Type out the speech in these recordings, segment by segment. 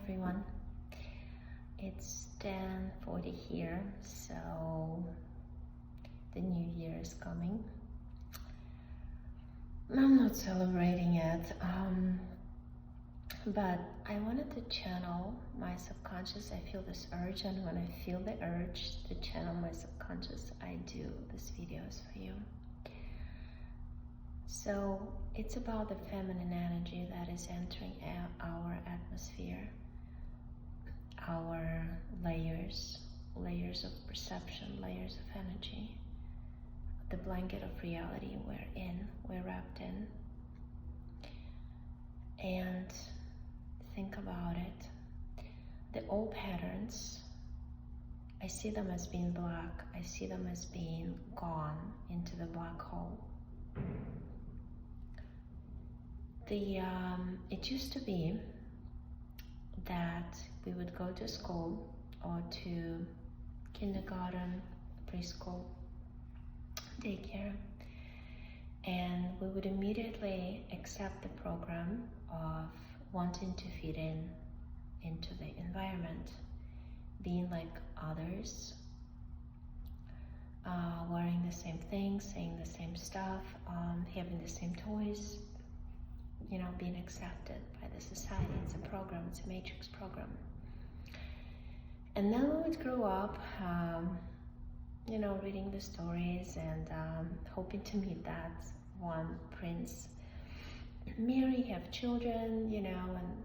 everyone. It's 10:40 here, so the new year is coming. I'm not celebrating it, but I wanted to channel my subconscious. I feel this urge, and when I feel the urge to channel my subconscious, I do these videos for you. So it's about the feminine energy that is entering our atmosphere, our layers of perception, layers of energy, the blanket of reality we're wrapped in. And think about it. The old patterns, I see them as being black. I see them as being gone into the black hole. It used to be that we would go to school or to kindergarten, preschool, daycare, and we would immediately accept the program of wanting to fit into the environment, being like others, wearing the same things, saying the same stuff, having the same toys, being accepted by the society. It's a program, it's a matrix program. And then we would grow up, reading the stories and hoping to meet that one prince, marry, have children, and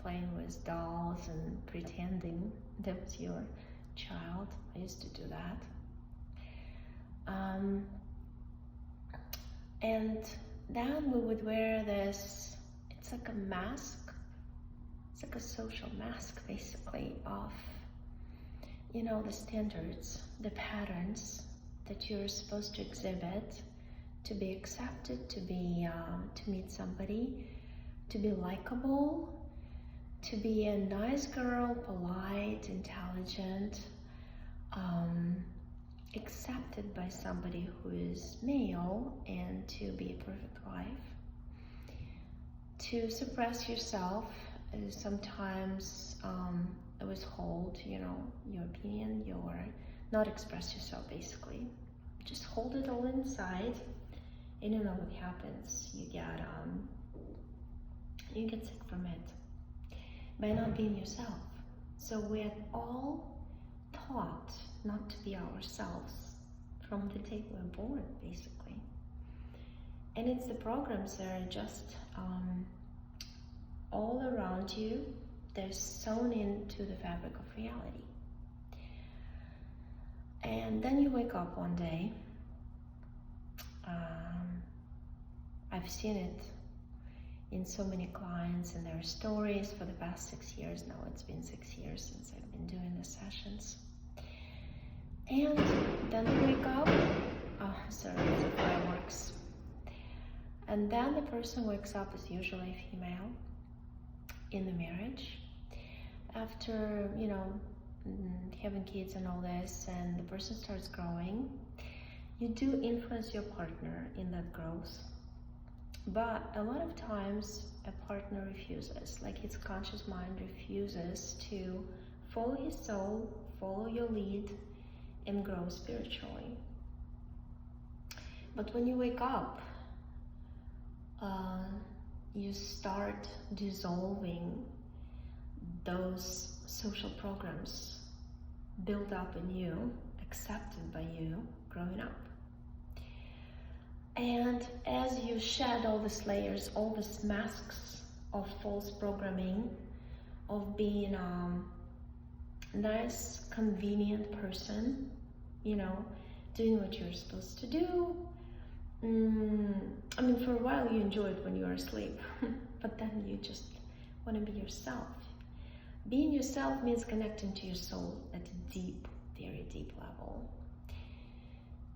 playing with dolls and pretending that was your child. I used to do that. And then we would wear this, it's like a mask, it's like a social mask basically of, the standards, the patterns that you're supposed to exhibit, to be accepted, to meet somebody, to be likable, to be a nice girl, polite, intelligent, accepted by somebody who is male, and to be a perfect wife. To suppress yourself, sometimes withhold, your opinion, not express yourself basically. Just hold it all inside, and you know what happens. You get sick from it by not being yourself. So we're all taught not to be ourselves from the day we're born, basically. And it's the programs that are just all around you. They're sewn into the fabric of reality. And then you wake up one day. I've seen it in so many clients and their stories for the past 6 years now. It's been 6 years since I've been doing the sessions. And then they wake up, sorry, it's fireworks. And then the person wakes up as usually a female in the marriage after, having kids and all this, and the person starts growing. You do influence your partner in that growth, but a lot of times a partner refuses, like his conscious mind refuses to follow his soul, follow your lead, and grow spiritually. But when you wake up, you start dissolving those social programs built up in you, accepted by you growing up. And as you shed all these layers, all these masks of false programming, of being a nice, convenient person, doing what you're supposed to do. For a while you enjoy it when you're asleep, but then you just want to be yourself. Being yourself means connecting to your soul at a deep, very deep level.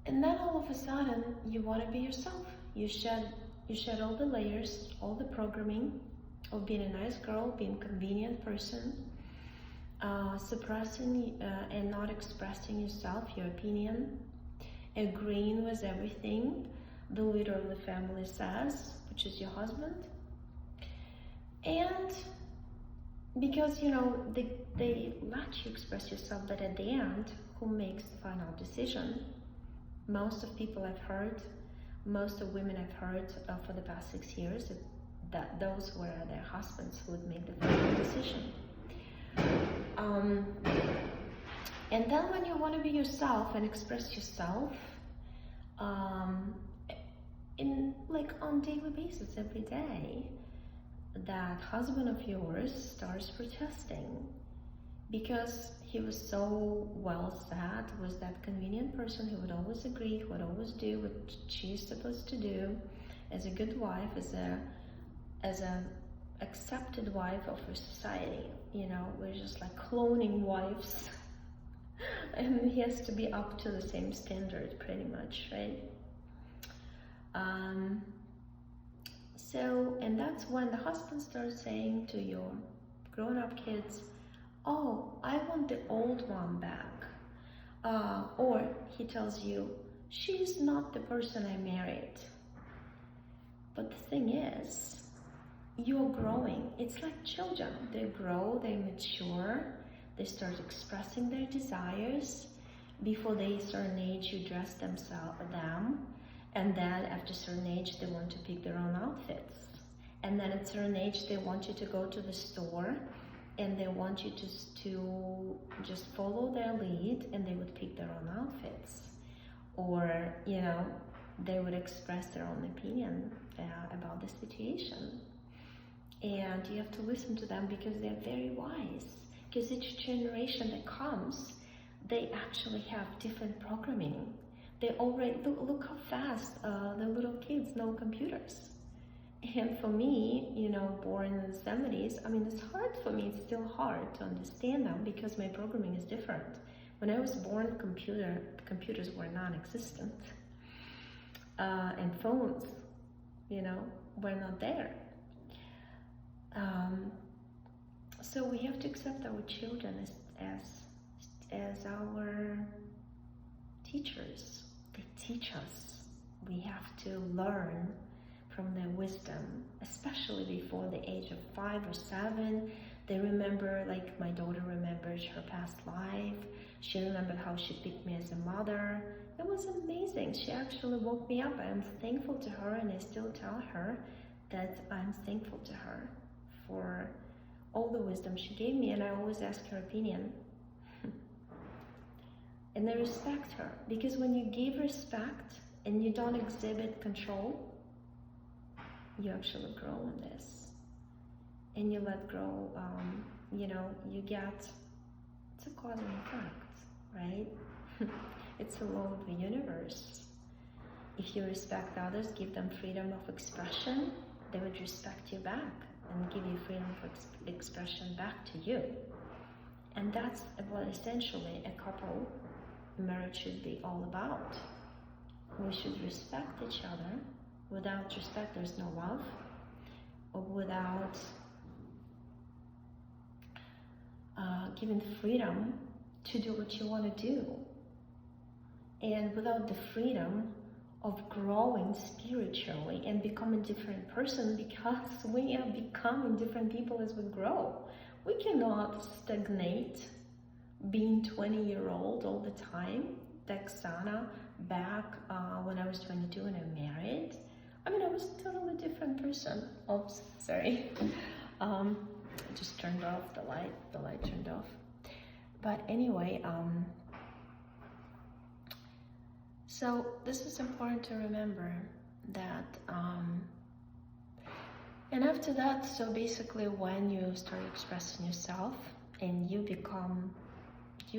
And then all of a sudden, you want to be yourself. You shed all the layers, all the programming of being a nice girl, being a convenient person, suppressing and not expressing yourself, your opinion, agreeing with everything the leader of the family says, which is your husband. And Because they let you express yourself, but at the end, who makes the final decision? Most of people I've heard, most of women I've heard for the past 6 years, that those were their husbands who would make the final decision. And then when you want to be yourself and express yourself, in like on daily basis, every day, that husband of yours starts protesting because he was so well set, was that convenient person who would always agree, who would always do what she's supposed to do as a good wife, as a accepted wife of our society. We're just like cloning wives and he has to be up to the same standard pretty much, right? And that's when the husband starts saying to your grown-up kids, oh, I want the old one back. Or he tells you, she's not the person I married. But the thing is, you're growing. It's like children. They grow, they mature, they start expressing their desires. Before they certain age, you dress them, and then after a certain age, they want to pick their own outfits. And then at a certain age, they want you to go to the store and they want you to just follow their lead, and they would pick their own outfits. Or, they would express their own opinion about the situation. And you have to listen to them because they're very wise. Because each generation that comes, they actually have different programming. They already, look how fast the little kids know computers. And for me, born in the 70s, it's hard for me, it's still hard to understand them because my programming is different. When I was born, computers were non-existent. And phones, were not there. So we have to accept our children as our teachers. They teach us. We have to learn from their wisdom, especially before the age of 5 or 7. They remember, like my daughter remembers her past life. She remembered how she picked me as a mother. It was amazing. She actually woke me up. I'm thankful to her, and I still tell her that I'm thankful to her for all the wisdom she gave me, and I always ask her opinion. And I respect her, because when you give respect and you don't exhibit control, you actually grow in this. And you let grow, you get, it's a cause and effect, right? It's a law of the universe. If you respect others, give them freedom of expression, they would respect you back and give you freedom of expression back to you. And that's what essentially a couple marriage should be all about. We should respect each other. Without respect, there's no love. Or without giving freedom to do what you want to do. And without the freedom of growing spiritually and becoming a different person, because we are becoming different people as we grow. We cannot stagnate being 20-year-old all the time. Texana, back when I was 22 and I married, I was a totally different person. Oops, sorry. I just turned off the light turned off. But anyway, so this is important to remember that, and after that, so basically when you start expressing yourself and you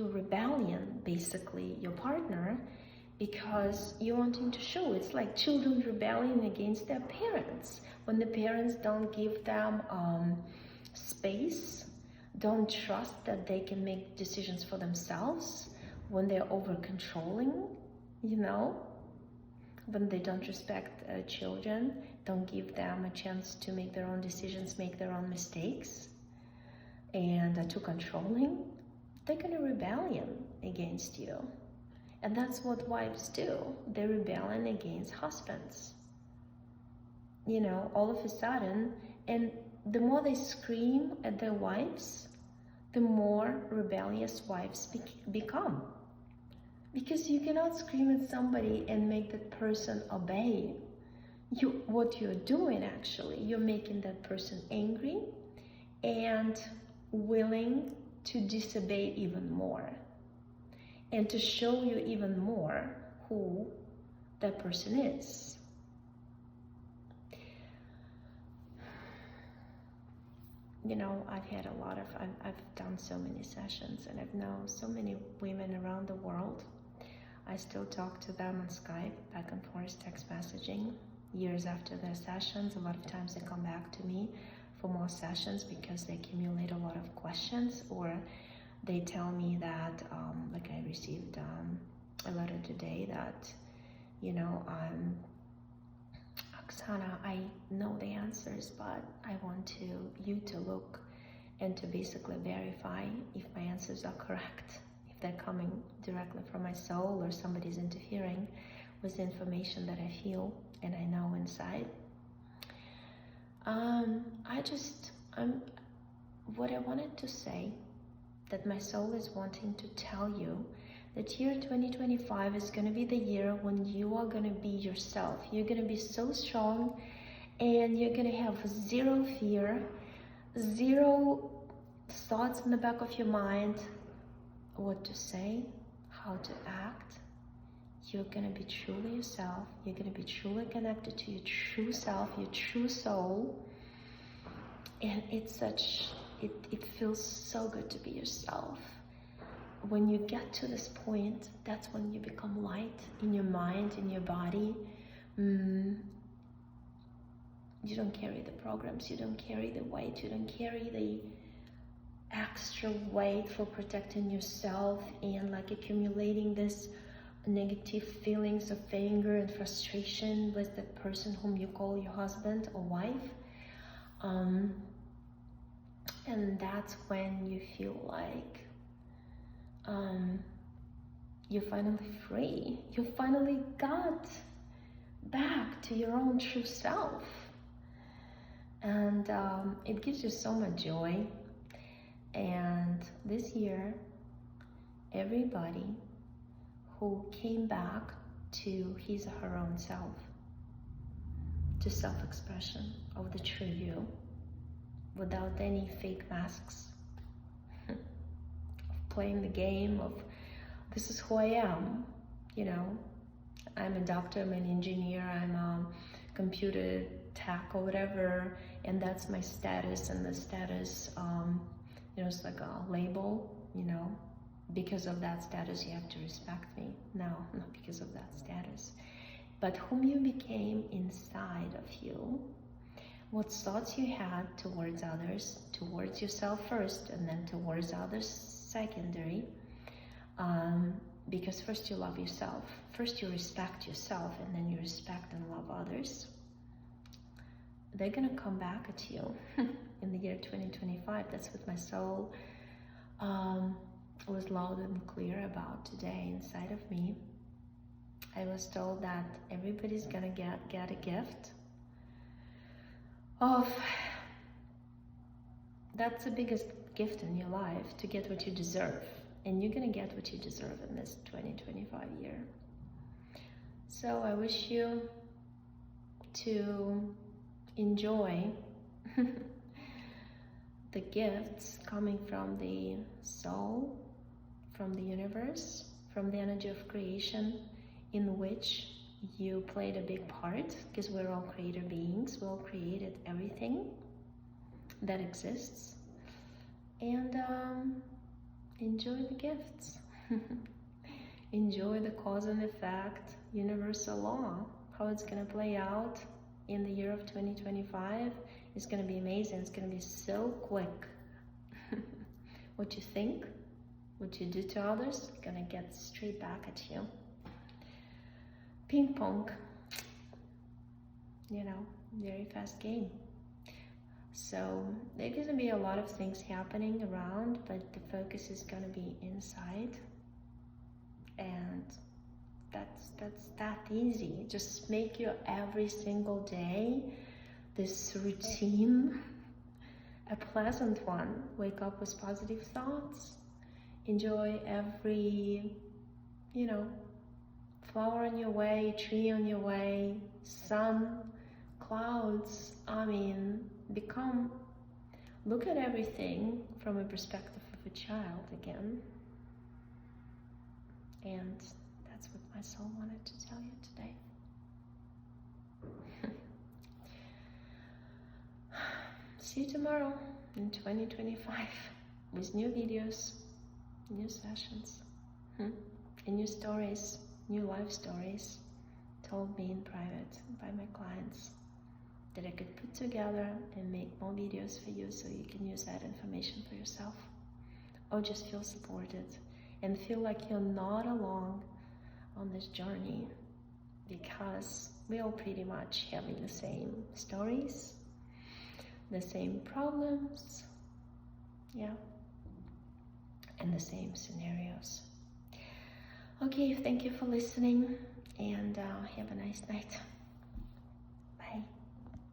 rebellion, basically your partner, because you want him to show. It's like children rebelling against their parents. When the parents don't give them space, don't trust that they can make decisions for themselves, when they're over-controlling, when they don't respect children, don't give them a chance to make their own decisions, make their own mistakes, and are too controlling, they're gonna rebellion against you. And that's what wives do. They rebellion against husbands. All of a sudden, and the more they scream at their wives, the more rebellious wives become. Because you cannot scream at somebody and make that person obey. What you're doing actually, you're making that person angry and willing to disobey even more, and to show you even more who that person is. You know, I've done so many sessions, and I've known so many women around the world. I still talk to them on Skype, back and forth, text messaging. Years after their sessions, a lot of times they come back to me for more sessions because they accumulate a lot of questions, or they tell me that, like I received a letter today that, you know, Oksana, I know the answers, but I want you to look and to basically verify if my answers are correct, if they're coming directly from my soul or somebody's interfering with the information that I feel and I know inside. What I wanted to say, that my soul is wanting to tell you that year 2025 is going to be the year when you are going to be yourself. You're going to be so strong, and you're going to have zero fear, zero thoughts in the back of your mind, what to say, how to act. You're going to be truly yourself. You're going to be truly connected to your true self, your true soul. And it feels so good to be yourself. When you get to this point, that's when you become light in your mind, in your body. You don't carry the programs, you don't carry the weight, you don't carry the extra weight for protecting yourself and like accumulating this negative feelings of anger and frustration with the person whom you call your husband or wife. And that's when you feel like you're finally free. You finally got back to your own true self. And it gives you so much joy. And this year, everybody who came back to his or her own self, to self-expression of the true you, without any fake masks, of playing the game of, this is who I am, you know, I'm a doctor, I'm an engineer, I'm a computer tech or whatever, and that's my status, and the status, you know, it's like a label, you know, because of that status you have to respect me. No, not because of that status, but whom you became inside of you, what thoughts you had towards others, towards yourself first, and then towards others secondary, because first you love yourself, first you respect yourself, and then you respect and love others. They're gonna come back at you in the year 2025. That's what my soul was loud and clear about today inside of me. I was told that everybody's gonna get a gift of, that's the biggest gift in your life, to get what you deserve. And you're gonna get what you deserve in this 2025 year. So I wish you to enjoy the gifts coming from the soul, from the universe, from the energy of creation, in which you played a big part, because we're all creator beings. We all created everything that exists. And enjoy the gifts. Enjoy the cause and effect, universal law, how it's going to play out in the year of 2025. It's going to be amazing. It's going to be so quick. What you think, what you do to others, going to get straight back at you. Ping pong, you know, very fast game. So there's going to be a lot of things happening around, but the focus is going to be inside. And that's that easy. Just make your every single day this routine a pleasant one. Wake up with positive thoughts. Enjoy every, flower on your way, tree on your way, sun, clouds. Look at everything from a perspective of a child again. And that's what my soul wanted to tell you today. See you tomorrow in 2025 with new videos, new sessions, and new stories, new life stories told me in private by my clients that I could put together and make more videos for you so you can use that information for yourself, or just feel supported and feel like you're not alone on this journey, because we're all pretty much having the same stories, the same problems, and the same scenarios. Okay, thank you for listening, and have a nice night. Bye.